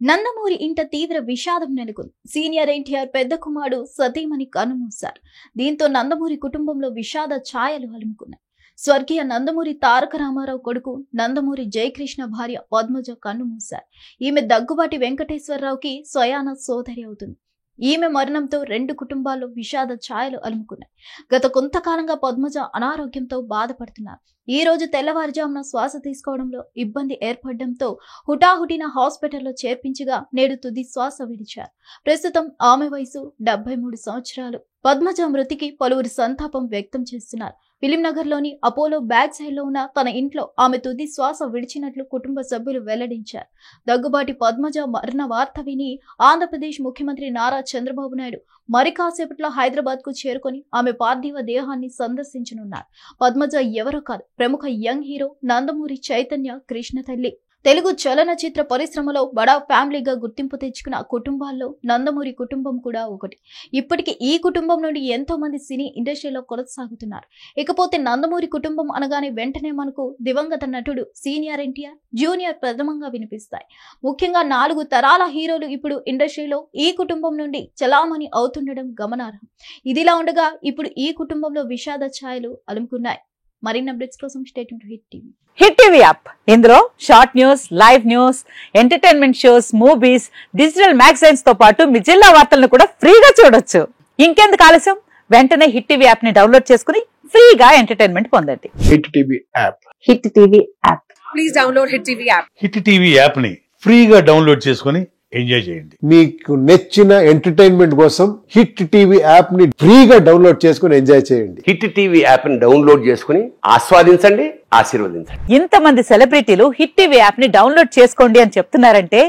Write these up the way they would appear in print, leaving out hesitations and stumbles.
నందమూరి ఇంట తీవ్ర విషాదం నెలకొంది. సీనియర్ ఎన్టీఆర్ పెద్ద కుమారుడు సతీమణి కన్నుమూశారు. దీంతో నందమూరి కుటుంబంలో విషాద ఛాయలు అలుముకున్నాయి. స్వర్గీయ నందమూరి తారక రామారావు కొడుకు నందమూరి జయకృష్ణ భార్య పద్మజ కన్నుమూశారు. ఈమె దగ్గుబాటి వెంకటేశ్వరరావుకి స్వయాన సోదరి అవుతుంది. ఈమె మరణంతో రెండు కుటుంబాల్లో విషాద ఛాయలు అలుముకున్నాయి. గత కొంతకాలంగా పద్మజ అనారోగ్యంతో బాధపడుతున్నారు. ఈ రోజు తెల్లవారుజామున శ్వాస తీసుకోవడంలో ఇబ్బంది ఏర్పడడంతో హుటాహుటిన హాస్పిటల్లో చేర్పించగా నేడు తుది శ్వాస విడిచారు. ప్రస్తుతం ఆమె వయసు 73 సంవత్సరాలు. పద్మజ మృతికి పలువురు సంతాపం వ్యక్తం చేస్తున్నారు. ఫిలింనగర్లోని అపోలో బ్యాక్ సైడ్ లో ఉన్న తన ఇంట్లో ఆమె తుది శ్వాస విడిచినట్లు కుటుంబ సభ్యులు వెల్లడించారు. దగ్గుబాటి పద్మజ మరణ వార్త విని ఆంధ్రప్రదేశ్ ముఖ్యమంత్రి నారా చంద్రబాబు నాయుడు మరి కాసేపట్లో హైదరాబాద్ కు చేరుకొని ఆమె పార్థివ దేహాన్ని సందర్శించనున్నారు. పద్మజ ఎవరో కాదు, ప్రముఖ యంగ్ హీరో నందమూరి చైతన్య కృష్ణ తల్లి. తెలుగు చలనచిత్ర పరిశ్రమలో బడా ఫ్యామిలీగా గుర్తింపు తెచ్చుకున్న కుటుంబాల్లో నందమూరి కుటుంబం కూడా ఒకటి. ఇప్పటికీ ఈ కుటుంబం నుండి ఎంతో మంది సినీ ఇండస్ట్రీలో కొనసాగుతున్నారు. ఇకపోతే నందమూరి కుటుంబం అనగానే వెంటనే మనకు దివంగత నటుడు సీనియర్ ఎన్టీఆర్, జూనియర్ ప్రథమంగా వినిపిస్తాయి. ముఖ్యంగా 4 తరాల హీరోలు ఇప్పుడు ఇండస్ట్రీలో ఈ కుటుంబం నుండి చలామణి అవుతుండడం గమనార్హం. ఇదిలా ఉండగా ఇప్పుడు ఈ కుటుంబంలో విషాద ఛాయలు అలుముకున్నాయి. మరిన్ని అప్డేట్స్ కోసం stay tuned to Hit TV. Hit TV app, ఇందులో short news, live news, entertainment shows, movies, digital magazines తో పాటు మీ జిల్లా వార్తలను కూడా ఫ్రీగా చూడొచ్చు. ఇంకెందుకు ఆలస్యం, వెంటనే హిట్ టీవీ యాప్ ని డౌన్లోడ్ చేసుకుని ఫ్రీగా ఎంటర్టైన్మెంట్ పొందండి. Hit TV app. Hit TV app. Please download hit TV app. Hit TV app ని ఫ్రీగా డౌన్లోడ్ చేసుకుని ఎంజాయ్ చేయండి. మీకు నచ్చిన ఎంటర్టైన్మెంట్ కోసం హిట్ టీవీ యాప్ ని ఫ్రీగా డౌన్లోడ్ చేసుకుని ఎంజాయ్ చేయండి. హిట్ టీవీ యాప్ ని డౌన్లోడ్ చేసుకుని ఆస్వాదించండి, ఆశీర్వదించండి. ఇంతమంది సెలబ్రిటీలు హిట్ టీవీ యాప్ ని డౌన్లోడ్ చేసుకోండి అని చెప్తున్నారంటే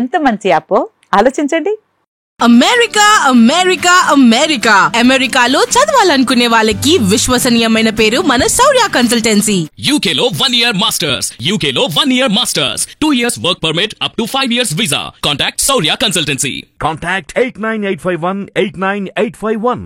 ఎంత మంచి యాప్ ఆలోచించండి. అమెరికా అమెరికా అమెరికా అమెరికాలో చదవాలనుకునే వాళ్ళకి విశ్వసనీయమైన పేరు మన శౌర్య కన్సల్టెన్సీ. UK లో 1 year masters. UK లో 1 year masters. 2 years work permit up to 5 years visa. Contact Saurya Consultancy. Contact 89851 89851.